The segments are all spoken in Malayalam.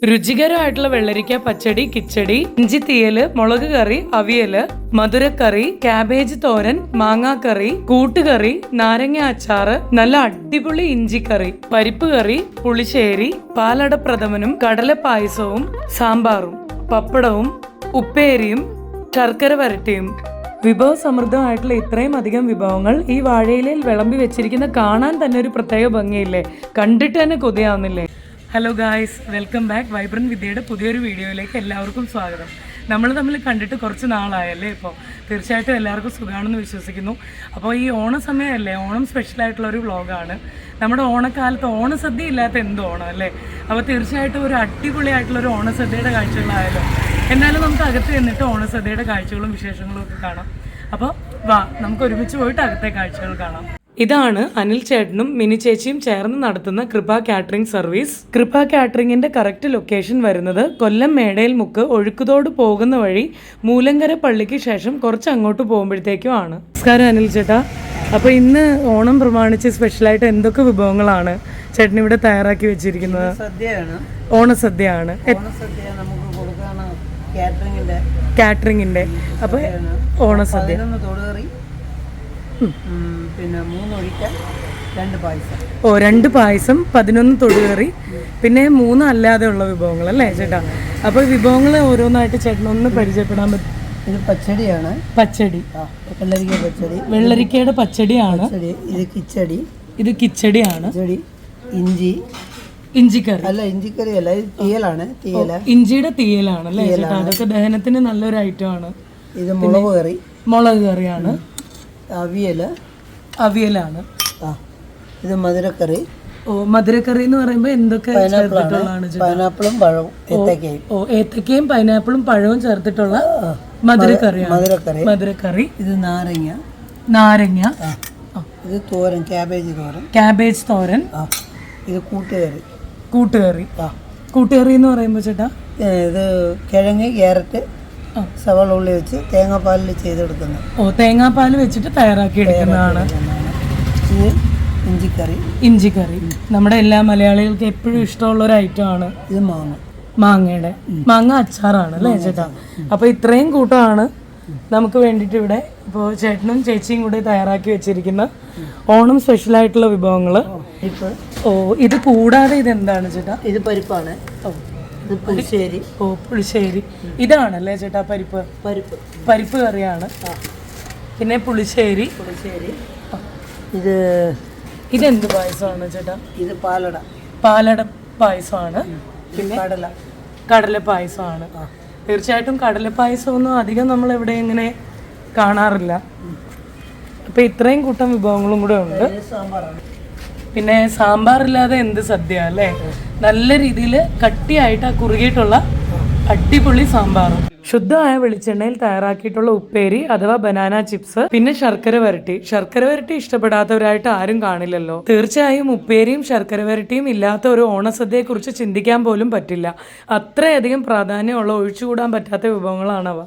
രുചികരമായിട്ടുള്ള വെള്ളരിക്ക പച്ചടി, കിച്ചടി, ഇഞ്ചി തീയല്, മുളക് കറി, അവിയല്, മധുരക്കറി, ക്യാബേജ് തോരൻ, മാങ്ങാക്കറി, കൂട്ടുകറി, നാരങ്ങ അച്ചാറ്, നല്ല അടിപൊളി ഇഞ്ചിക്കറി, പരിപ്പ് കറി, പുളിശ്ശേരി, പാലട പ്രഥമനും കടല പായസവും സാമ്പാറും പപ്പടവും ഉപ്പേരിയും ശർക്കര വരട്ടിയും. വിഭവ സമൃദ്ധമായിട്ടുള്ള ഇത്രയും അധികം വിഭവങ്ങൾ ഈ വാഴയിലയിൽ വിളമ്പി വെച്ചിരിക്കുന്ന കാണാൻ തന്നെ ഒരു പ്രത്യേക ഭംഗിയില്ലേ, കണ്ടിട്ട് തന്നെ കൊതിയാവുന്നില്ലേ. Hello guys, welcome back. Vibrant വിദ്യയുടെ പുതിയൊരു വീഡിയോയിലേക്ക് എല്ലാവർക്കും സ്വാഗതം. നമ്മൾ തമ്മിൽ കണ്ടിട്ട് കുറച്ച് നാളായല്ലേ. ഇപ്പോൾ തീർച്ചയായിട്ടും എല്ലാവർക്കും സുഖമാണെന്ന് വിശ്വസിക്കുന്നു. അപ്പോൾ ഈ ഓണസമയമല്ലേ, ഓണം സ്പെഷ്യലായിട്ടുള്ളൊരു വ്ളോഗാണ്. നമ്മുടെ ഓണക്കാലത്ത് ഓണസദ്യ ഇല്ലാത്ത എന്ത് ഓണം അല്ലേ. അപ്പോൾ തീർച്ചയായിട്ടും ഒരു അടിപൊളിയായിട്ടുള്ളൊരു ഓണസദ്യയുടെ കാഴ്ചകളായാലും. എന്നാലും നമുക്ക് അകത്ത് ചെന്നിട്ട് ഓണസദ്യയുടെ കാഴ്ചകളും വിശേഷങ്ങളും ഒക്കെ കാണാം. അപ്പോൾ വാ, നമുക്ക് ഒരുമിച്ച് പോയിട്ട് അകത്തെ കാഴ്ചകൾ കാണാം. ഇതാണ് അനിൽ ചേട്ടനും മിനി ചേച്ചിയും ചേർന്ന് നടത്തുന്ന കൃപ കാറ്ററിംഗ് സർവീസ്. കൃപ കാറ്ററിംഗിന്റെ കറക്റ്റ് ലൊക്കേഷൻ വരുന്നത് കൊല്ലം മേടയിൽ മുക്ക് ഒഴുക്കുതോട് പോകുന്ന വഴി മൂലങ്കര പള്ളിക്ക് ശേഷം കുറച്ച് അങ്ങോട്ട് പോകുമ്പോഴത്തേക്കും ആണ്. നമസ്കാരം അനിൽ ചേട്ടാ. അപ്പോൾ ഇന്ന് ഓണം പ്രമാണിച്ച് സ്പെഷ്യലായിട്ട് എന്തൊക്കെ വിഭവങ്ങളാണ് ചേട്ടൻ ഇവിടെ തയ്യാറാക്കി വെച്ചിരിക്കുന്നത്? ഓണസദ്യയാണ്. കാറ്ററിംഗിന്റെ അപ്പോൾ ഓണസദ്യ, പിന്നെ 3 ഒഴിക്കൽ 2 പായസം. 2 പായസം, 11 തൊടുകറി, പിന്നെ 3 അല്ലാതെ ഉള്ള വിഭവങ്ങൾ അല്ലേ ചേട്ടാ. അപ്പോൾ വിഭവങ്ങൾ ഓരോന്നായിട്ട് ചേട്ടനൊന്ന് പരിചയപ്പെടാൻ പറ്റും? ഇത് പച്ചടിയാണ്. പച്ചടി, വെള്ളരിക്ക പച്ചടി, വെള്ളരിക്കയുടെ പച്ചടിയാണ്. ഇത് കിച്ചടി, ഇത് കിച്ചടിയാണ്. ഇഞ്ചിക്കറി അല്ല, ഇഞ്ചിക്കറി അല്ല, ഇത് തീയലാണ്. ഇഞ്ചിയുടെ തീയലാണ് അല്ലേ ചേട്ടാ. അതൊക്കെ ദഹനത്തിന് നല്ലൊരു ഐറ്റം ആണ്. ഇത് മുളക് കറി, മുളക് കറിയാണ്. അവിയലാണ്. ഇത് മധുരക്കറി. മധുരക്കറി എന്ന് പറയുമ്പോൾ എന്തൊക്കെ പൈനാപ്പിളും പഴവും ഏത്തക്കയും. ഏത്തക്കയും പൈനാപ്പിളും പഴവും ചേർത്തിട്ടുള്ള മധുരക്കറി. മധുരക്കറി. ഇത് നാരങ്ങ. ഇത് തോരൻ, ക്യാബേജ് തോരൻ. ഇത് കൂട്ടുകറി. കൂട്ടുകറി എന്ന് പറയുമ്പോൾ ചേട്ടാ ഇത് കിഴങ്ങ്, ക്യാരറ്റ്, സവാള, ഉള്ളി വെച്ച് തേങ്ങാപ്പാലിൽ ചെയ്തെടുക്കുന്നത്. തേങ്ങാപ്പാൽ വെച്ചിട്ട് തയ്യാറാക്കി എടുക്കുന്നതാണ്. ഇത് ഇഞ്ചിക്കറി. നമ്മുടെ എല്ലാ മലയാളികൾക്ക് എപ്പോഴും ഇഷ്ടമുള്ള ഒരു ഐറ്റം ആണ്. ഇത് മാങ്ങ അച്ചാറാണ് അല്ലേ ചേട്ടാ. അപ്പൊ ഇത്രയും കൂട്ടമാണ് നമുക്ക് വേണ്ടിയിട്ട് ഇവിടെ ഇപ്പോൾ ചേട്ടനും ചേച്ചിയും കൂടെ തയ്യാറാക്കി വെച്ചിരിക്കുന്ന ഓണം സ്പെഷ്യലായിട്ടുള്ള വിഭവങ്ങള്. ഇത് കൂടാതെ ഇതെന്താണ് ചേട്ടാ? ഇത് പരിപ്പാണ്. പുളിശ്ശേരി. പുളിശ്ശേരി. ഇതാണല്ലേ ചേട്ടാ പരിപ്പ് കറിയാണ്. പിന്നെ പുളിശ്ശേരി. ഇതെന്ത് പായസമാണ് ചേട്ടാ? ഇത് പാലട പായസമാണ്. പിന്നെ കടല പായസമാണ്. തീർച്ചയായിട്ടും കടല പായസമൊന്നും അധികം നമ്മൾ എവിടെ ഇങ്ങനെ കാണാറില്ല. അപ്പൊ ഇത്രയും കൂട്ടം വിഭവങ്ങളും കൂടെ ഉണ്ട്. പിന്നെ സാമ്പാറില്ലാതെ എന്ത് സദ്യ അല്ലേ. നല്ല രീതിയിൽ കട്ടിയായിട്ട് കുറുകിയിട്ടുള്ള അടിപൊളി സാമ്പാറും, ശുദ്ധമായ വെളിച്ചെണ്ണയിൽ തയ്യാറാക്കിയിട്ടുള്ള ഉപ്പേരി അഥവാ ബനാന ചിപ്സ്, പിന്നെ ശർക്കര വരട്ടി ഇഷ്ടപ്പെടാത്തവരായിട്ട് ആരും കാണില്ലല്ലോ. തീർച്ചയായും ഉപ്പേരിയും ശർക്കര വരട്ടിയും ഇല്ലാത്ത ഒരു ഓണസദ്യയെ കുറിച്ച് ചിന്തിക്കാൻ പോലും പറ്റില്ല. അത്രയധികം പ്രാധാന്യമുള്ള, ഒഴിച്ചുകൂടാൻ പറ്റാത്ത വിഭവങ്ങളാണവ.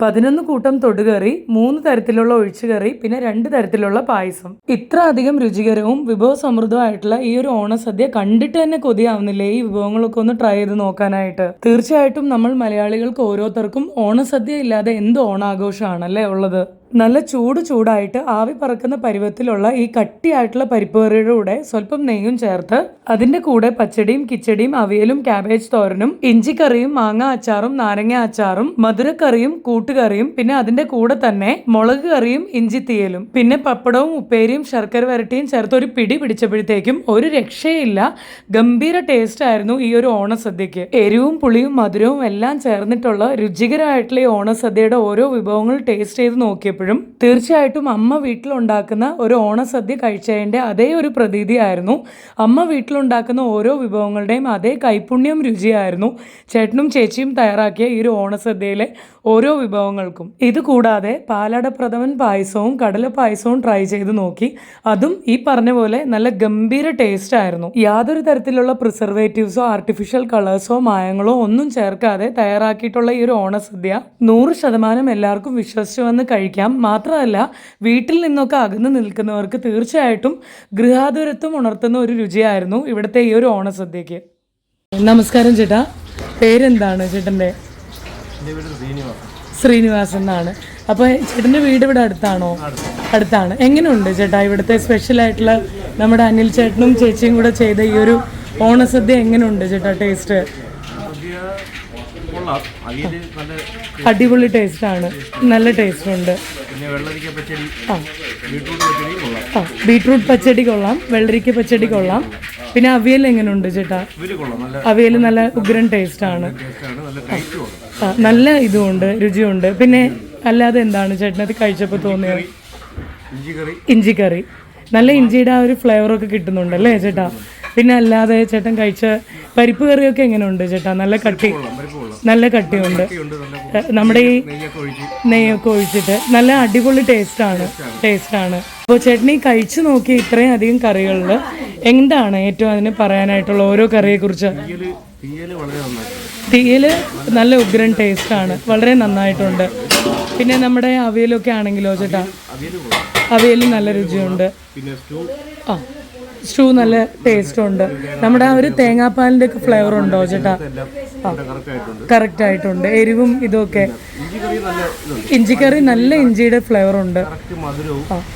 പതിനൊന്ന് കൂട്ടം തൊടുകറി, 3 തരത്തിലുള്ള ഒഴിച്ചുകറി, പിന്നെ 2 തരത്തിലുള്ള പായസം. ഇത്ര അധികം രുചികരവും വിഭവസമൃദ്ധമായിട്ടുള്ള ഈ ഒരു ഓണസദ്യ കണ്ടിട്ട് തന്നെ കൊതിയാവുന്നില്ലേ ഈ വിഭവങ്ങളൊക്കെ ഒന്ന് ട്രൈ ചെയ്ത് നോക്കാനായിട്ട്. തീർച്ചയായിട്ടും നമ്മൾ മലയാളികൾക്ക് ഓരോരുത്തർക്കും ഓണസദ്യ ഇല്ലാതെ എന്ത് ഓണാഘോഷമാണല്ലേ ഉള്ളത്. നല്ല ചൂടായിട്ട് ആവി പറക്കുന്ന പരുവത്തിലുള്ള ഈ കട്ടിയായിട്ടുള്ള പരിപ്പ് കറിയുടെ കൂടെ സ്വല്പം നെയ്യും ചേർത്ത് അതിന്റെ കൂടെ പച്ചടിയും കിച്ചടിയും അവിയലും ക്യാബേജ് തോരനും ഇഞ്ചിക്കറിയും മാങ്ങ അച്ചാറും നാരങ്ങ അച്ചാറും മധുരക്കറിയും കൂട്ടുകറിയും പിന്നെ അതിന്റെ കൂടെ തന്നെ മുളക് കറിയും ഇഞ്ചി തീയലും പിന്നെ പപ്പടവും ഉപ്പേരിയും ശർക്കര വരട്ടിയും ചേർത്ത് ഒരു പിടി പിടിച്ചപ്പോഴത്തേക്കും ഒരു രക്ഷയില്ല. ഗംഭീര ടേസ്റ്റ് ആയിരുന്നു ഈ ഒരു ഓണസദ്യക്ക്. എരിവും പുളിയും മധുരവും എല്ലാം ചേർന്നിട്ടുള്ള രുചികരമായിട്ടുള്ള ഈ ഓണസദ്യയുടെ ഓരോ വിഭവങ്ങൾ ടേസ്റ്റ് ചെയ്ത് നോക്കിയപ്പോഴും തീർച്ചയായിട്ടും അമ്മ വീട്ടിലുണ്ടാക്കുന്ന ഒരു ഓണസദ്യ കഴിച്ചതിന്റെ അതേ ഒരു പ്രതീതിയായിരുന്നു. അമ്മ വീട്ടിലുണ്ടാക്കുന്ന ഓരോ വിഭവങ്ങളുടെയും അതേ കൈപുണ്യം രുചിയായിരുന്നു ചേട്ടനും ചേച്ചിയും തയ്യാറാക്കിയ ഈ ഒരു ഓണസദ്യയിലെ ഓരോ വിഭവങ്ങൾക്കും. ഇത് കൂടാതെ പാലട പ്രഥമൻ പായസവും കടല പായസവും ട്രൈ ചെയ്ത് നോക്കി. അതും ഈ പറഞ്ഞ പോലെ നല്ല ഗംഭീര ടേസ്റ്റ് ആയിരുന്നു. യാതൊരു തരത്തിലുള്ള പ്രിസർവേറ്റീവ്സോ ആർട്ടിഫിഷ്യൽ കളേഴ്സോ മായങ്ങളോ ഒന്നും ചേർക്കാതെ തയ്യാറാക്കിയിട്ടുള്ള ഈ ഒരു ഓണസദ്യ 100% എല്ലാവർക്കും വിശ്വസിച്ച് വന്ന് കഴിക്കാം. മാത്രമല്ല വീട്ടിൽ നിന്നൊക്കെ അകന്നു നിൽക്കുന്നവർക്ക് തീർച്ചയായിട്ടും ഗൃഹാതുരത്വം ഉണർത്തുന്ന ഒരു രുചിയായിരുന്നു ഇവിടുത്തെ ഈ ഒരു ഓണസദ്യക്ക്. നമസ്കാരം ചേട്ടാ, പേരെന്താണ് ചേട്ടൻ്റെ? ശ്രീനിവാസൻ എന്നാണ്. അപ്പോൾ ചേട്ടൻ്റെ വീട് ഇവിടെ അടുത്താണോ? അടുത്താണ്. എങ്ങനെയുണ്ട് ചേട്ടാ ഇവിടുത്തെ സ്പെഷ്യൽ ആയിട്ടുള്ള നമ്മുടെ അനിൽ ചേട്ടനും ചേച്ചിയും കൂടെ ചെയ്ത ഈ ഒരു ഓണസദ്യ എങ്ങനെയുണ്ട് ചേട്ടാ ടേസ്റ്റ്? അടിപൊളി ടേസ്റ്റ് ആണ്, നല്ല ടേസ്റ്റ് ഉണ്ട്. ബീട്രൂട്ട് പച്ചടി കൊള്ളാം, വെള്ളരിക്ക പച്ചടി കൊള്ളാം. പിന്നെ അവിയൽ എങ്ങനെയുണ്ട് ചേട്ടാ? അവിയൽ നല്ല ഉഗ്രൻ ടേസ്റ്റ് ആണ്, നല്ല ഇതുമുണ്ട്, രുചിയുണ്ട്. പിന്നെ അല്ലാതെ എന്താണ് ചേട്ടനത് കഴിച്ചപ്പോൾ തോന്നിയത്? ഇഞ്ചിക്കറി, നല്ല ഇഞ്ചിയുടെ ആ ഒരു ഫ്ലേവറൊക്കെ കിട്ടുന്നുണ്ടല്ലേ ചേട്ടാ? പിന്നെ അല്ലാതെ ചേട്ടൻ കഴിച്ച പരിപ്പ് കറിയൊക്കെ എങ്ങനെയുണ്ട് ചേട്ടാ? നല്ല കട്ടിയുണ്ട്. നമ്മുടെ ഈ നെയ്യൊക്കെ ഒഴിച്ചിട്ട് നല്ല അടിപൊളി ടേസ്റ്റാണ്. അപ്പോൾ ചേട്ടൻ ഈ കഴിച്ചു നോക്കി ഇത്രയും അധികം കറികളിൽ എന്താണ് ഏറ്റവും അതിന് പറയാനായിട്ടുള്ള ഓരോ കറിയെക്കുറിച്ച്? തീയൽ നല്ല ഉഗ്രൻ ടേസ്റ്റാണ്, വളരെ നന്നായിട്ടുണ്ട്. പിന്നെ നമ്മുടെ അവിയലൊക്കെ ആണെങ്കിലോ ചേട്ടാ? അവിയൽ നല്ല രുചിയുണ്ട്. സ്റ്റൂ നല്ല ടേസ്റ്റ് ഉണ്ട്. നമ്മുടെ ആ ഒരു തേങ്ങാപ്പാലിൻ്റെ ഒക്കെ ഫ്ലേവർ ഉണ്ടോ ചേട്ടാ? കറക്റ്റ് ആയിട്ടുണ്ട്. എരിവും ഇതൊക്കെ. ഇഞ്ചിക്കറി നല്ല ഇഞ്ചിയുടെ ഫ്ലേവർ ഉണ്ട്,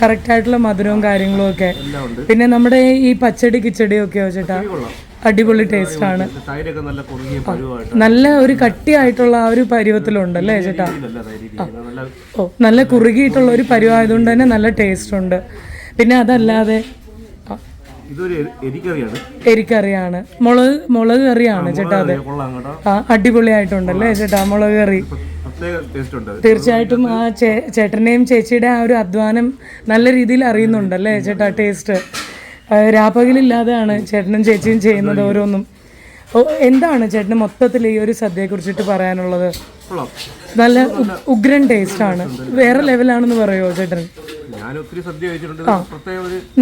കറക്റ്റ് ആയിട്ടുള്ള മധുരവും കാര്യങ്ങളും ഒക്കെ. പിന്നെ നമ്മുടെ ഈ പച്ചടി കിച്ചടിയും ഒക്കെയോ ചേട്ടാ? അടിപൊളി ടേസ്റ്റ് ആണ്, നല്ല ഒരു കട്ടിയായിട്ടുള്ള ആ ഒരു പരുവത്തിലുണ്ടല്ലേ ചേട്ടാ? നല്ല കുറുകിയിട്ടുള്ള ഒരു പരുവായതുകൊണ്ട് തന്നെ നല്ല ടേസ്റ്റ് ഉണ്ട്. പിന്നെ അതല്ലാതെ എരിക്കറിയാണ്, മുളക് കറിയാണ് ചേട്ടാ. അത് അടിപൊളിയായിട്ടുണ്ടല്ലേ ചേട്ടാ മുളക് കറി? തീർച്ചയായിട്ടും ആ ചേട്ടൻ്റെയും ചേച്ചിയുടെ ആ ഒരു അധ്വാനം നല്ല രീതിയിൽ അറിയുന്നുണ്ടല്ലേ ചേട്ടാ? ടേസ്റ്റ് രാപ്പകലില്ലാതെയാണ് ചേട്ടനും ചേച്ചിയും ചെയ്യുന്നത് ഓരോന്നും. എന്താണ് ചേട്ടന് മൊത്തത്തിൽ ഈ ഒരു സദ്യയെ കുറിച്ചിട്ട് പറയാനുള്ളത്? നല്ല ഉഗ്രൻ ടേസ്റ്റ് ആണ്, വേറെ ലെവലാണെന്ന് പറയുമോ ചേട്ടൻ?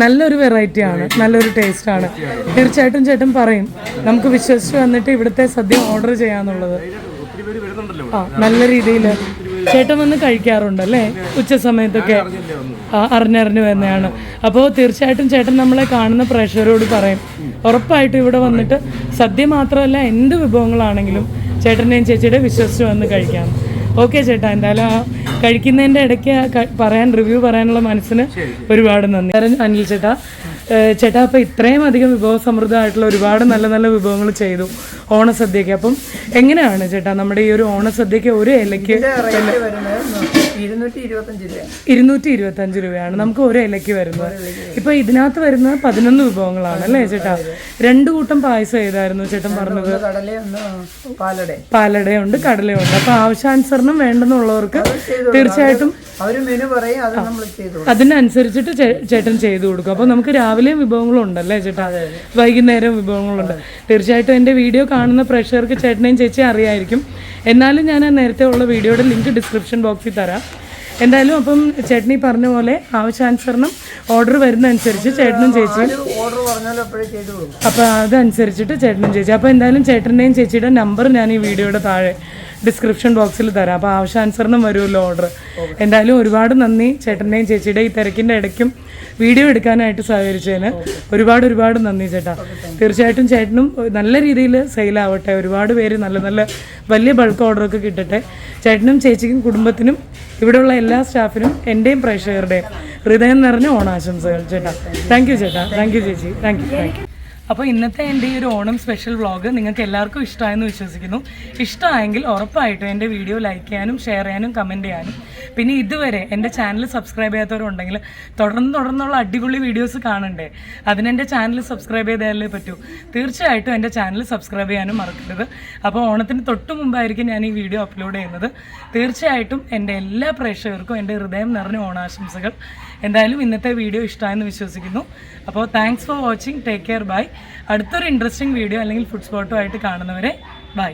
നല്ലൊരു വെറൈറ്റി ആണ്, നല്ലൊരു ടേസ്റ്റ് ആണ്. തീർച്ചയായിട്ടും ചേട്ടൻ പറയും നമുക്ക് വിശ്വസിച്ച് വന്നിട്ട് ഇവിടുത്തെ സദ്യ ഓർഡർ ചെയ്യാന്നുള്ളത്. നല്ല രീതിയിൽ ചേട്ടൻ വന്ന് കഴിക്കാറുണ്ടല്ലേ ഉച്ച സമയത്തൊക്കെ? അറിഞ്ഞറിഞ്ഞ് വരുന്നതാണ്. അപ്പോൾ തീർച്ചയായിട്ടും ചേട്ടൻ നമ്മളെ കാണുന്ന പ്രേക്ഷകരോട് പറയും ഉറപ്പായിട്ടും ഇവിടെ വന്നിട്ട് സദ്യ മാത്രമല്ല എന്ത് വിഭവങ്ങളാണെങ്കിലും ചേട്ടൻ്റെയും ചേച്ചിയുടെ വിശ്വസിച്ച് വന്ന് കഴിക്കാം. ഓക്കെ ചേട്ടാ, എന്തായാലും ആ കഴിക്കുന്നതിൻ്റെ ഇടയ്ക്ക് റിവ്യൂ പറയാനുള്ള മനസ്സിന് ഒരുപാട് നന്ദി. അനിൽ ചേട്ടാ, അപ്പോൾ ഇത്രയും അധികം വിഭവസമൃദ്ധമായിട്ടുള്ള ഒരുപാട് നല്ല നല്ല വിഭവങ്ങൾ ചെയ്തു ഓണസദ്യക്ക്. അപ്പം എങ്ങനെയാണ് ചേട്ടാ നമ്മുടെ ഈ ഒരു ഓണസദ്യക്ക് ഒരു ഇലയ്ക്ക് 225 രൂപയാണ് നമുക്ക് ഒരു ഇലയ്ക്ക് വരുന്നത്. ഇപ്പൊ ഇതിനകത്ത് വരുന്നത് 11 വിഭവങ്ങളാണ് അല്ലേ ചേട്ടാ? 2 കൂട്ടം പായസം ഏതായിരുന്നു ചേട്ടൻ പറഞ്ഞത്? പാലടയുണ്ട്, കടലയുണ്ട്. അപ്പൊ ആവശ്യാനുസരണം വേണ്ടെന്നുള്ളവർക്ക് തീർച്ചയായിട്ടും അതിനനുസരിച്ചിട്ട് ചേട്ടൻ ചെയ്തു കൊടുക്കും. അപ്പോൾ നമുക്ക് രാവിലെയും വിഭവങ്ങളും ഉണ്ടല്ലേ ചേട്ടാ, വൈകുന്നേരം വിഭവങ്ങളുണ്ട്. തീർച്ചയായിട്ടും എൻ്റെ വീഡിയോ കാണുന്ന പ്രേക്ഷകർക്ക് ചേട്ടനെയും ചേച്ചിയും അറിയായിരിക്കും. എന്നാലും ഞാൻ നേരത്തെ ഉള്ള വീഡിയോയുടെ ലിങ്ക് ഡിസ്ക്രിപ്ഷൻ ബോക്സിൽ തരാം. എന്തായാലും അപ്പം ചേട്ടനീ പറഞ്ഞ പോലെ ആവശ്യാനുസരണം ഓർഡർ വരുന്ന അനുസരിച്ച് ചേട്ടനും ചേച്ചിയും അപ്പോൾ അതനുസരിച്ചിട്ട് ചേട്ടനും ചേച്ചി. അപ്പോൾ എന്തായാലും ചേട്ടൻ്റെയും ചേച്ചിയുടെ നമ്പർ ഞാൻ ഈ വീഡിയോയുടെ താഴെ ഡിസ്ക്രിപ്ഷൻ ബോക്സിൽ തരാം. അപ്പോൾ ആവശ്യാനുസരണം വരുമല്ലോ ഓർഡർ. എന്തായാലും ഒരുപാട് നന്ദി ചേട്ടൻ്റെയും ചേച്ചിയുടെ ഈ തിരക്കിൻ്റെ ഇടയ്ക്കും വീഡിയോ എടുക്കാനായിട്ട് സഹകരിച്ചതിന് ഒരുപാട് നന്ദി ചേട്ടാ. തീർച്ചയായിട്ടും ചേട്ടനും നല്ല രീതിയിൽ സെയിലാവട്ടെ, ഒരുപാട് പേര് നല്ല നല്ല വലിയ ബൾക്ക് ഓർഡറൊക്കെ കിട്ടട്ടെ. ചേട്ടനും ചേച്ചിക്കും കുടുംബത്തിനും ഇവിടെയുള്ള എല്ലാ സ്റ്റാഫിനും എൻ്റെയും പ്രേക്ഷകരുടെയും ഹൃദയം നിറഞ്ഞ ഓണാശംസകൾ ചേട്ടാ. താങ്ക് യു ചേട്ടാ, താങ്ക് യു ചേച്ചി, താങ്ക് യു. അപ്പോൾ ഇന്നത്തെ എൻ്റെ ഈ ഒരു ഓണം സ്പെഷ്യൽ വ്ളോഗ് നിങ്ങൾക്ക് എല്ലാവർക്കും ഇഷ്ടമായെന്ന് വിശ്വസിക്കുന്നു. ഇഷ്ടമായെങ്കിൽ ഉറപ്പായിട്ടും എൻ്റെ വീഡിയോ ലൈക്ക് ചെയ്യാനും ഷെയർ ചെയ്യാനും കമൻറ്റ് ചെയ്യാനും, പിന്നെ ഇതുവരെ എൻ്റെ ചാനൽ സബ്സ്ക്രൈബ് ചെയ്യാത്തവരുണ്ടെങ്കിൽ തുടർന്നുള്ള അടിപൊളി വീഡിയോസ് കാണണ്ടേ, അതിനെൻ്റെ ചാനൽ സബ്സ്ക്രൈബ് ചെയ്താലേ പറ്റൂ. തീർച്ചയായിട്ടും എൻ്റെ ചാനൽ സബ്സ്ക്രൈബ് ചെയ്യാനും മറക്കരുത്. അപ്പോൾ ഓണത്തിന് തൊട്ട് മുമ്പായിരിക്കും ഞാൻ ഈ വീഡിയോ അപ്ലോഡ് ചെയ്യുന്നത്. തീർച്ചയായിട്ടും എൻ്റെ എല്ലാ പ്രേക്ഷകർക്കും എൻ്റെ ഹൃദയം നിറഞ്ഞ ഓണാശംസകൾ. എന്തായാലും ഇന്നത്തെ വീഡിയോ ഇഷ്ടമായെന്ന് വിശ്വസിക്കുന്നു. അപ്പോൾ thanks for watching, take care, bye. അടുത്തൊരു ഇൻട്രസ്റ്റിംഗ് വീഡിയോ അല്ലെങ്കിൽ ഫുഡ് സ്പോട്ടുമായിട്ട് കാണുന്നവരെ ബൈ.